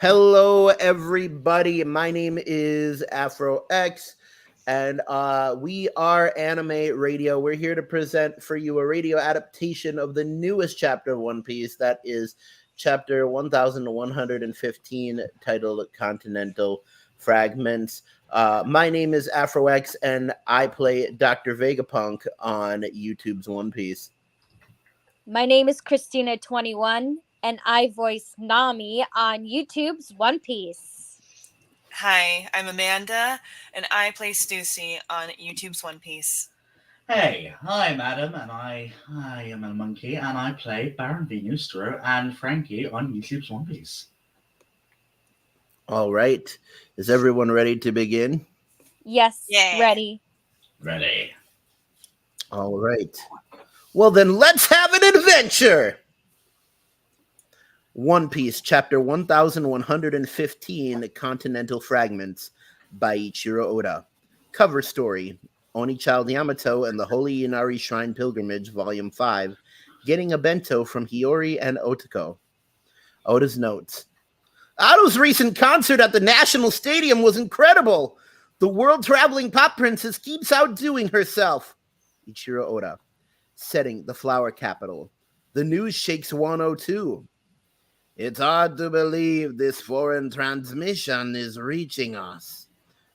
Hello, everybody. My name is Afro X, and we are Anime Radio. We're here to present for you a radio adaptation of the newest chapter of One Piece. That is chapter 1115, titled Continental Fragments. My name is Afro X, and I play Dr. Vegapunk on YouTube's One Piece. My name is Cristina 21 and I voice Nami on YouTube's One Piece. Hi, I'm Amanda, and I play Stussy on YouTube's One Piece. Hey, I'm Adam, and I am a monkey, and I play Baron Venustro and Frankie on YouTube's One Piece. All right. Is everyone ready to begin? Yes, Yeah. ready. Ready. All right. Well, then let's have an adventure. One Piece, chapter 1115, Continental Fragments by Ichiro Oda. Cover story: Oni Child Yamato and the Holy Inari Shrine Pilgrimage, Volume 5, getting a bento from Hiyori and Otoko. Oda's notes: Otto's recent concert at the National Stadium was incredible. The world-traveling pop princess keeps outdoing herself. Ichiro Oda. Setting: the flower capital. The news shakes 102. It's hard to believe this foreign transmission is reaching us.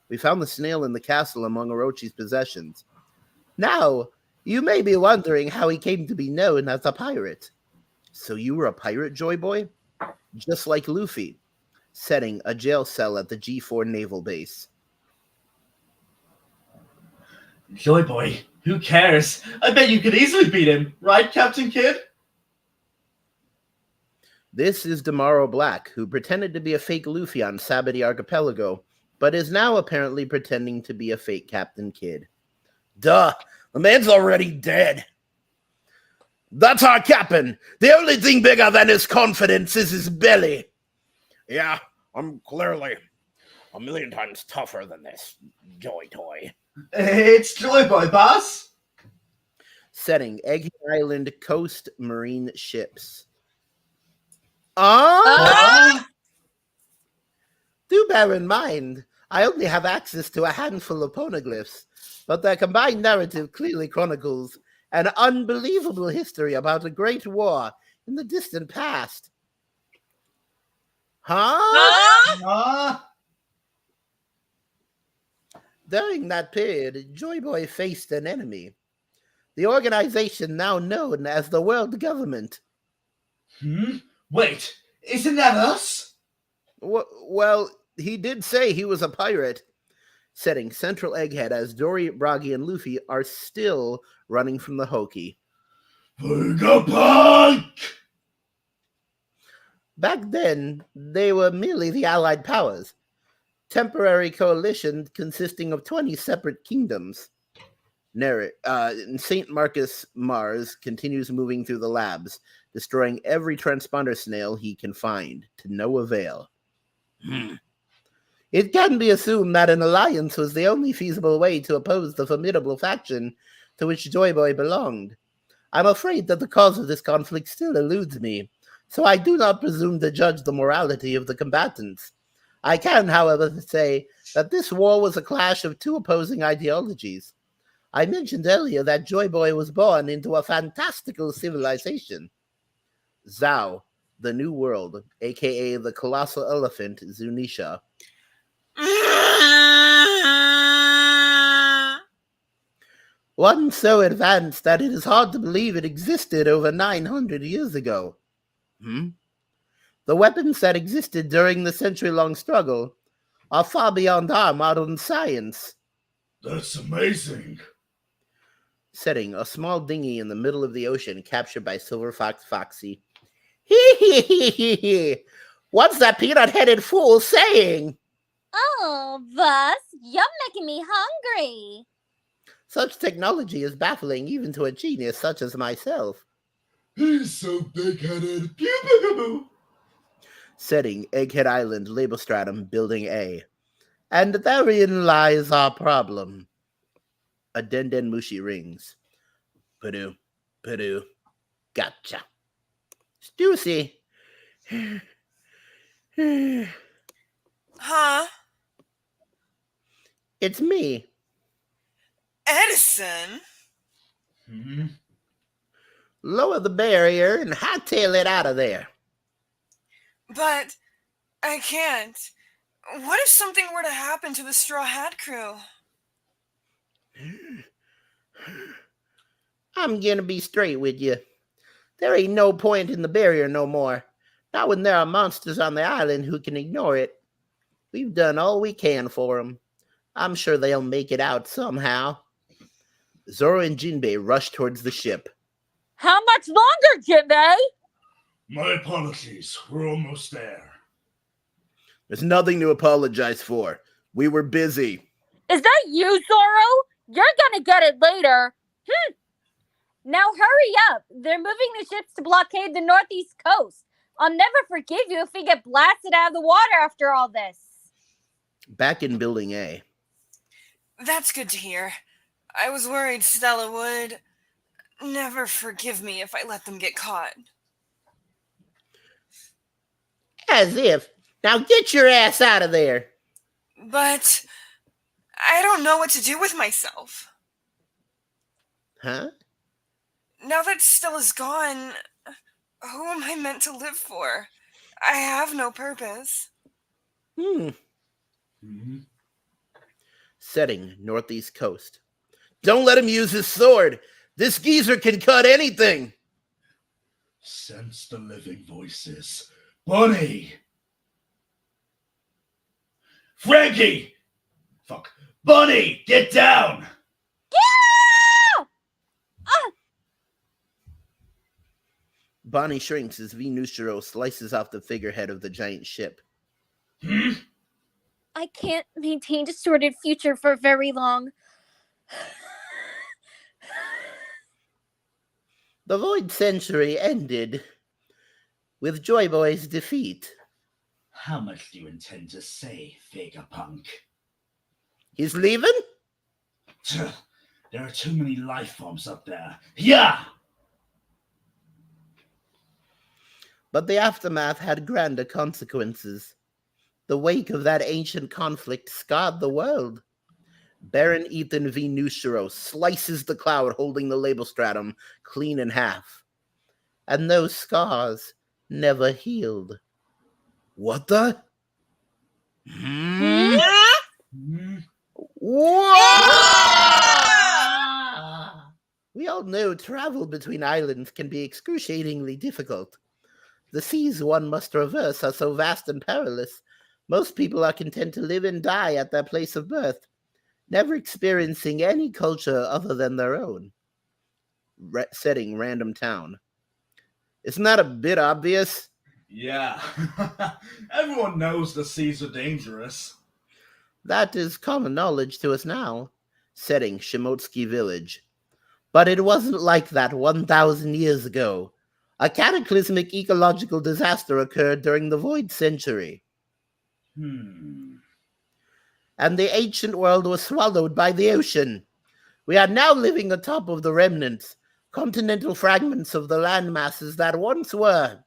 We found the snail in the castle among Orochi's possessions. Now, you may be wondering how he came to be known as a pirate. So you were a pirate, Joy Boy? Just like Luffy. Setting: a jail cell at the G4 naval base. Joy Boy, who cares? I bet you could easily beat him, right, Captain Kidd? This is Damaro Black, who pretended to be a fake Luffy on Sabati Archipelago, but is now apparently pretending to be a fake Captain Kidd. Duh, the man's already dead. That's our captain. The only thing bigger than his confidence is his belly. Yeah, I'm clearly a million times tougher than this Joy Toy. It's Joy Boy, boss. Setting: Egghead Island coast marine ships. Do bear in mind, I only have access to a handful of poneglyphs, but their combined narrative clearly chronicles an unbelievable history about a great war in the distant past. Huh? During that period, Joy Boy faced an enemy. The organization now known as the World Government. Wait, isn't that us? Well, he did say he was a pirate. Setting: Central Egghead, as Dory, Bragi, and Luffy are still running from the Hoki. Vegapunk! Back then, they were merely the Allied powers, temporary coalition consisting of 20 separate kingdoms. St. Marcus Mars continues moving through the labs, destroying every transponder snail he can find, to no avail. It can be assumed that an alliance was the only feasible way to oppose the formidable faction to which Joy Boy belonged. I'm afraid that the cause of this conflict still eludes me, so I do not presume to judge the morality of the combatants. I can, however, say that this war was a clash of two opposing ideologies. I mentioned earlier that Joy Boy was born into a fantastical civilization. Zhao, the New World, aka the Colossal Elephant, Zunisha. One so advanced that it is hard to believe it existed over 900 years ago. The weapons that existed during the century-long struggle are far beyond our modern science. That's amazing. Setting: a small dinghy in the middle of the ocean captured by Silver Fox Foxy. Hee. What's that peanut-headed fool saying? Oh, boss, you're making me hungry. Such technology is baffling even to a genius such as myself. He's so big-headed. Pew, pew, pew, pew. Setting: Egghead Island, Label Stratum, Building A. And therein lies our problem. A Den Mushi rings. Purdue. Gotcha. Stussy. Huh? It's me. Edison? Hmm? Lower the barrier and hightail it out of there. But I can't. What if something were to happen to the Straw Hat crew? I'm gonna be straight with you. There ain't no point in the barrier no more. Not when there are monsters on the island who can ignore it. We've done all we can for them. I'm sure they'll make it out somehow. Zoro and Jinbei rush towards the ship. How much longer, Jinbei? My apologies. We're almost there. There's nothing to apologize for. We were busy. Is that you, Zoro? You're gonna get it later. Now hurry up. They're moving the ships to blockade the northeast coast. I'll never forgive you if we get blasted out of the water after all this. Back in Building A. That's good to hear. I was worried Stella would never forgive me if I let them get caught. As if. Now get your ass out of there. But I don't know what to do with myself. Huh? Now that Stella's gone, who am I meant to live for? I have no purpose. Hmm? Setting, northeast coast. Don't let him use his sword. This geezer can cut anything. Sense the living voices. Bunny! Frankie! Fuck. Bunny, get down! Yeah! Bonnie shrinks as Venushiro slices off the figurehead of the giant ship. Hmm? I can't maintain a distorted future for very long. The Void Century ended with Joy Boy's defeat. How much do you intend to say, Vegapunk? He's leaving? There are too many life forms up there. Yeah! But the aftermath had grander consequences. The wake of that ancient conflict scarred the world. Baron Ethan Venushiro slices the cloud holding the label stratum clean in half. And those scars never healed. What the? Hmm? We all know travel between islands can be excruciatingly difficult. The seas one must traverse are so vast and perilous, most people are content to live and die at their place of birth, never experiencing any culture other than their own. Setting, random town. Isn't that a bit obvious? Yeah. Everyone knows the seas are dangerous. That is common knowledge to us now. Setting, Shimotsky Village. But it wasn't like that 1,000 years ago. A cataclysmic ecological disaster occurred during the Void Century. And the ancient world was swallowed by the ocean. We are now living atop of the remnants, continental fragments of the land masses that once were.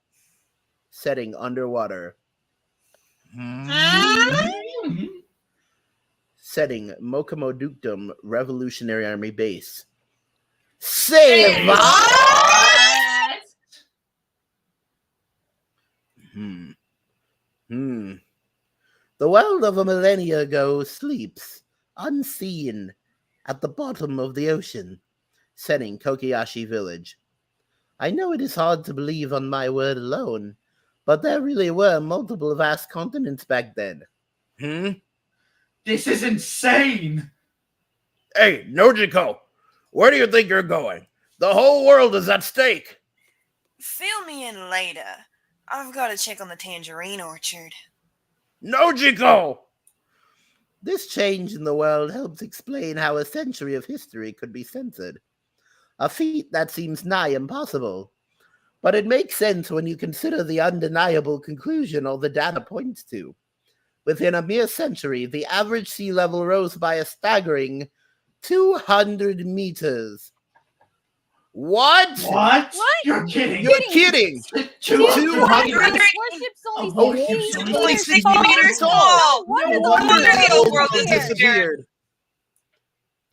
Setting, underwater. Setting, Mokomo Dukedom Revolutionary Army Base. Save us! The world of a millennia ago sleeps, unseen, at the bottom of the ocean. Setting, Kokiyashi Village. I know it is hard to believe on my word alone, but there really were multiple vast continents back then. This is insane! Hey, Nojiko, where do you think you're going? The whole world is at stake. Fill me in later. I've got to check on the tangerine orchard. Nojiko! This change in the world helps explain how a century of history could be censored. A feat that seems nigh impossible. But it makes sense when you consider the undeniable conclusion all the data points to. Within a mere century, the average sea level rose by a staggering 200 meters. What? What? What? You're kidding. You're kidding. 200. Warship's only A 60 warship's meters only 60 tall. meters tall. tall. No No wonder wonder wonder the the old old world world has disappeared.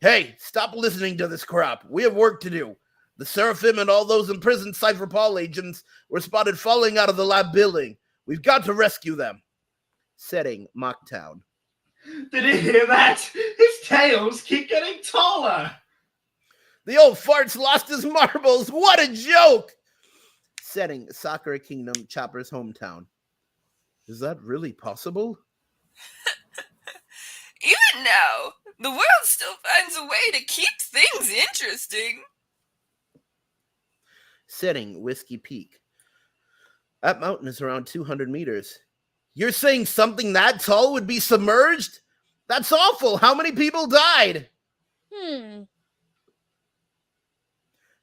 Hey, stop listening to this crap. We have work to do. The Seraphim and all those imprisoned Cypher Paul agents were spotted falling out of the lab building. We've got to rescue them. Setting, Mocktown. Did you hear that? His tails keep getting taller. The old fart's lost his marbles. What a joke! Setting, Sakura Kingdom, Chopper's hometown. Is that really possible? Even now, the world still finds a way to keep things interesting. Setting, Whiskey Peak. That mountain is around 200 meters. You're saying something that tall would be submerged? That's awful. How many people died?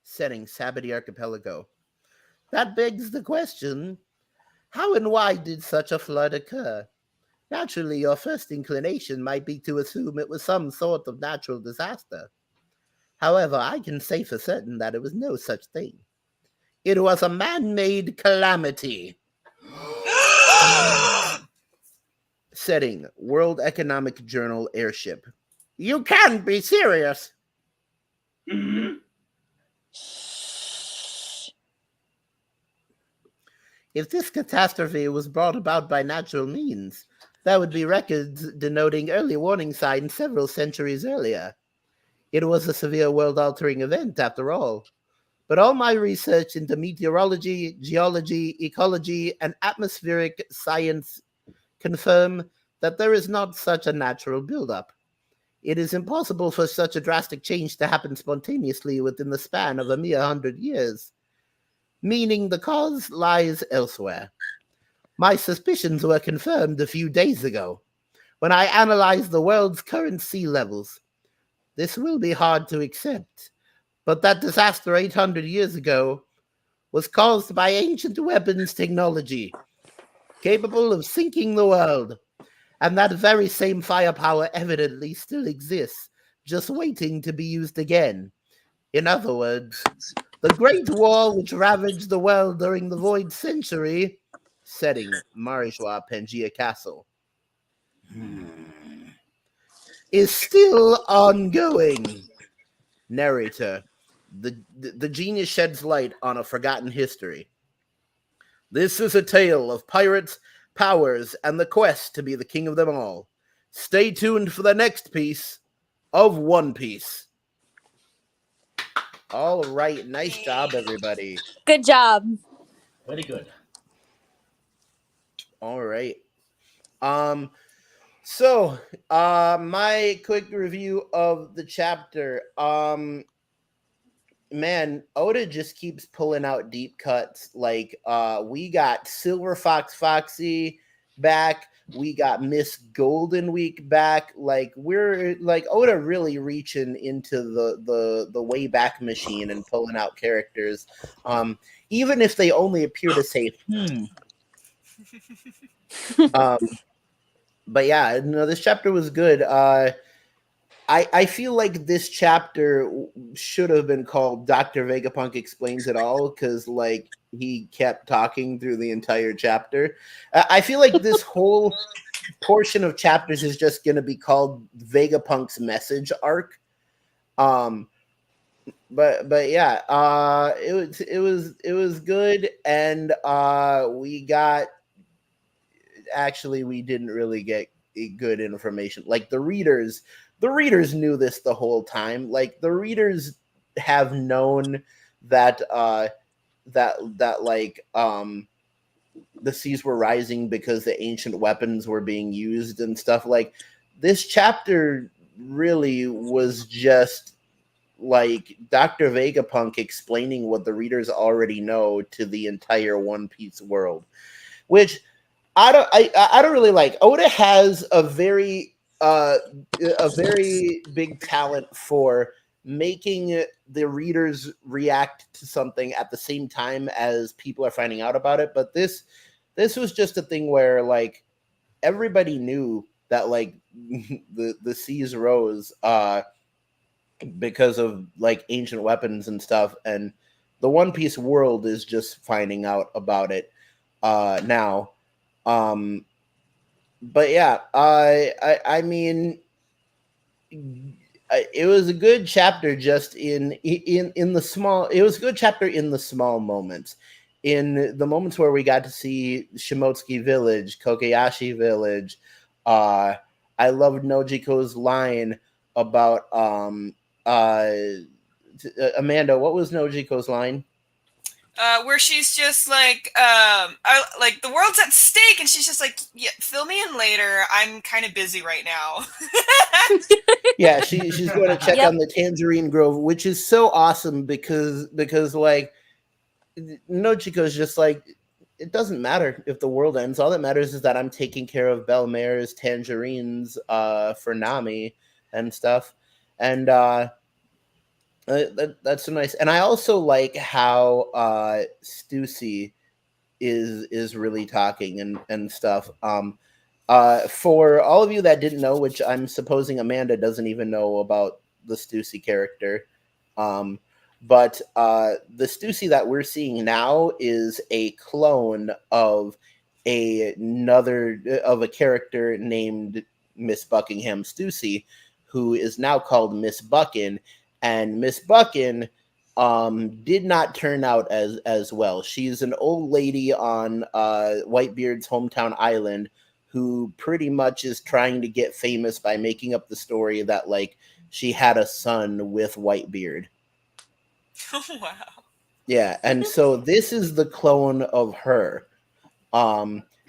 Setting, Sabity Archipelago. That begs the question, how and why did such a flood occur? Naturally, your first inclination might be to assume it was some sort of natural disaster. However, I can say for certain that it was no such thing. It was a man-made calamity. Setting, World Economic Journal airship. You can't be serious. If this catastrophe was brought about by natural means, there would be records denoting early warning signs several centuries earlier. It was a severe world-altering event, after all. But all my research into meteorology, geology, ecology, and atmospheric science confirm that there is not such a natural buildup. It is impossible for such a drastic change to happen spontaneously within the span of a mere 100 years, meaning the cause lies elsewhere. My suspicions were confirmed a few days ago, when I analyzed the world's current sea levels. This will be hard to accept, but that disaster 800 years ago was caused by ancient weapons technology, capable of sinking the world, and that very same firepower evidently still exists, just waiting to be used again. In other words, the Great War which ravaged the world during the Void Century, setting, Marishwa Pangea Castle, is still ongoing. Narrator, the genius sheds light on a forgotten history. This is a tale of pirates, powers, and the quest to be the king of them all. Stay tuned for the next piece of One Piece. All right, nice job, everybody. Good job. Very good. All right. So, my quick review of the chapter. Man, Oda just keeps pulling out deep cuts. Like, we got Silver Fox Foxy back. We got Miss Golden Week back. Like, we're like Oda really reaching into the way back machine and pulling out characters. Even if they only appear to say but yeah, no, this chapter was good. I feel like this chapter should have been called Dr. Vegapunk Explains It All, because like he kept talking through the entire chapter. I feel like this whole portion of chapters is just going to be called Vegapunk's message arc. But yeah, it was good, and we didn't really get good information. Like the readers knew this the whole time. Like the readers have known that the seas were rising because the ancient weapons were being used and stuff. Like this chapter really was just like Dr. Vegapunk explaining what the readers already know to the entire One Piece world, which I don't really like. Oda has a very big talent for making the readers react to something at the same time as people are finding out about it. But this was just a thing where like everybody knew that like the seas rose because of like ancient weapons and stuff, and the One Piece world is just finding out about it now. But yeah, I mean, it was a good chapter just in the small. It was a good chapter in the small moments, in the moments where we got to see Shimotsuki Village, Kokoyashi Village. I loved Nojiko's line about Amanda. What was Nojiko's line? Where she's just like, like the world's at stake, and she's just like, yeah, fill me in later. I'm kind of busy right now. Yeah, she's going to check on the Tangerine Grove, which is so awesome because like Nojiko's just like, it doesn't matter if the world ends. All that matters is that I'm taking care of Belmare's tangerines for Nami and stuff, and that's so nice. And I also like how Stussy is really talking and stuff. For all of you that didn't know, which I'm supposing Amanda doesn't even know about the Stussy character, but the Stussy that we're seeing now is a clone of a character named Miss Buckingham Stussy, who is now called Miss Buckin, and Miss Buckin did not turn out as well. She's an old lady on Whitebeard's hometown island who pretty much is trying to get famous by making up the story that like she had a son with Whitebeard. Wow. Yeah, and so this is the clone of her.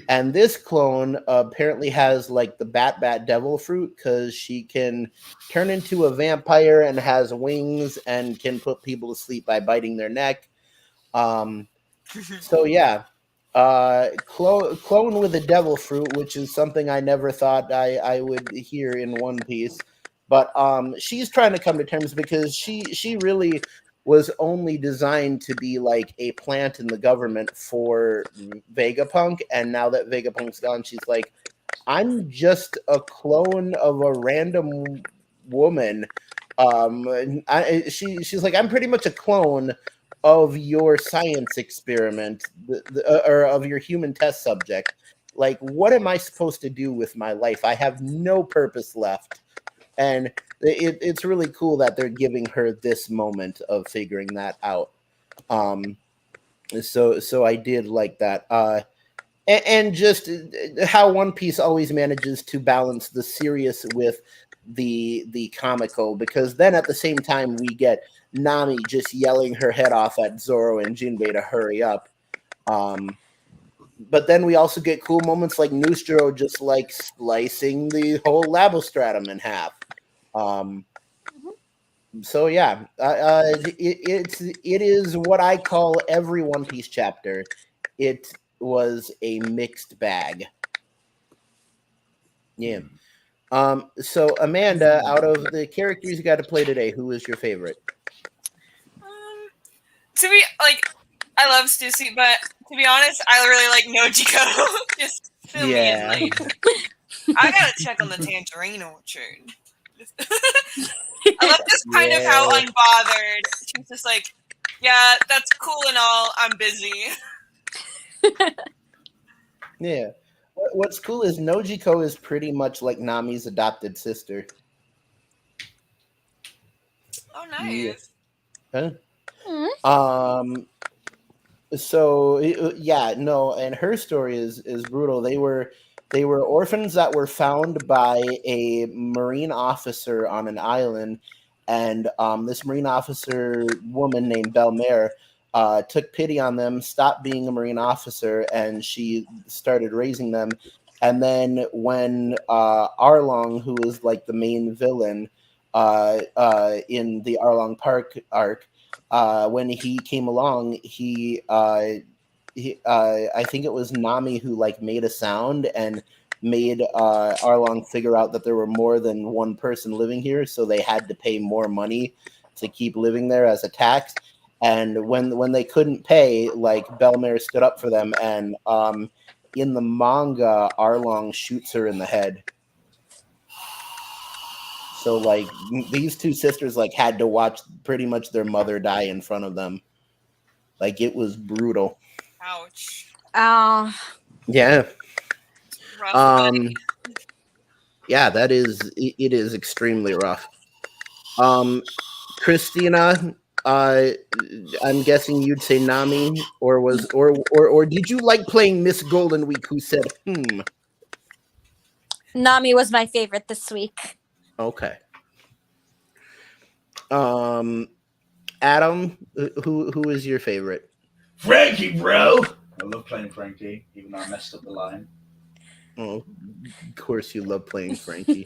And this clone apparently has like the Bat Devil fruit because she can turn into a vampire and has wings and can put people to sleep by biting their neck. So yeah, clone with a devil fruit, which is something I never thought I would hear in One Piece. But she's trying to come to terms because she really was only designed to be like a plant in the government for Vegapunk, and now that Vegapunk's gone, she's like, I'm just a clone of a random woman. She's like, I'm pretty much a clone of your science experiment, or of your human test subject. Like, what am I supposed to do with my life? I have no purpose left. And it's really cool that they're giving her this moment of figuring that out. So I did like that. And just how One Piece always manages to balance the serious with the comical, because then at the same time we get Nami just yelling her head off at Zoro and Jinbei to hurry up. But then we also get cool moments like Nustro just like slicing the whole Labostratum in half. So yeah, it is what I call every One Piece chapter. It was a mixed bag. Yeah. So Amanda, out of the characters you got to play today, who is your favorite? To be like, I love Stussy, but to be honest, I really like Nojiko. Just fill me in later. I gotta check on the tangerine orchard. I love just kind of how unbothered she's just like, yeah, that's cool and all. I'm busy. Yeah. What's cool is Nojiko is pretty much like Nami's adopted sister. Oh, nice. Yeah. Huh? So yeah, no, and her story is brutal. They were orphans that were found by a Marine officer on an island, and this Marine officer woman named Belmare took pity on them, stopped being a Marine officer, and she started raising them. And then when Arlong, who is like the main villain in the Arlong Park arc, when he came along, I think it was Nami who like made a sound and made Arlong figure out that there were more than one person living here, so they had to pay more money to keep living there as a tax. And when they couldn't pay, like Belmare stood up for them, and in the manga, Arlong shoots her in the head. So like these two sisters like had to watch pretty much their mother die in front of them. Like it was brutal. Ouch. Oh, Yeah. Rough. Yeah, it is extremely rough. Christina, I'm guessing you'd say Nami, or did you like playing Miss Golden Week who said Nami was my favorite this week. Okay. Adam, who is your favorite? Frankie, bro. I love playing Frankie, even though I messed up the line. Oh, of course you love playing Frankie.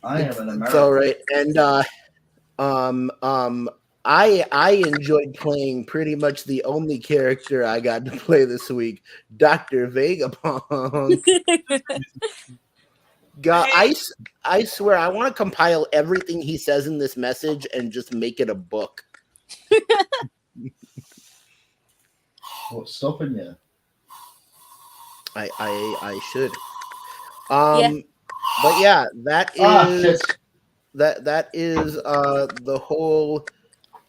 I am an American. It's all right. And I enjoyed playing pretty much the only character I got to play this week, Dr. Vegapunk. God, I swear I want to compile everything he says in this message and just make it a book. What's stopping you? I should. Yeah. But yeah, that is shit. that is the whole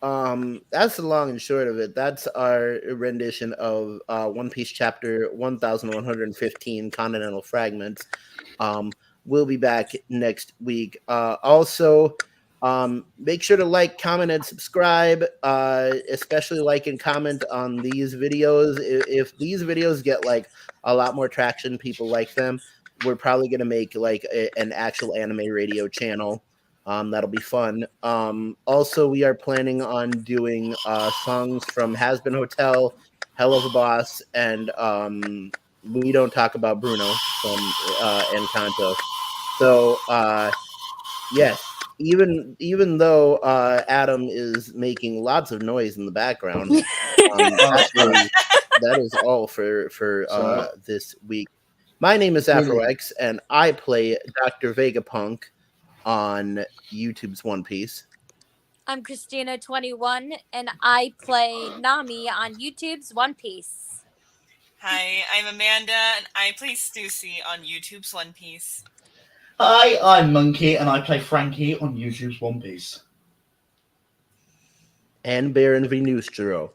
that's the long and short of it. That's our rendition of One Piece chapter 1115 Continental Fragments. We'll be back next week. Also, make sure to like, comment, and subscribe. Especially like and comment on these videos. If these videos get like a lot more traction, people like them, we're probably gonna make like an actual anime radio channel. That'll be fun. Also, we are planning on doing songs from Has Been Hotel, Hell of a Boss, and We Don't Talk About Bruno from Encanto. So, yes, even though Adam is making lots of noise in the background, that is all for this week. My name is Afro X, and I play Dr. Vegapunk on YouTube's One Piece. I'm Christina21, and I play Nami on YouTube's One Piece. Hi, I'm Amanda, and I play Stussy on YouTube's One Piece. Hi, I'm Monkey, and I play Frankie on YouTube's One Piece. And Baron Venustro.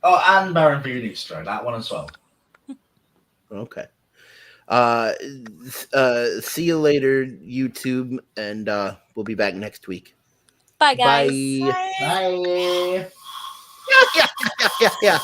Oh, and Baron Venustro, that one as well. Okay. See you later, YouTube, and we'll be back next week. Bye, guys. Bye. Bye. Yeah.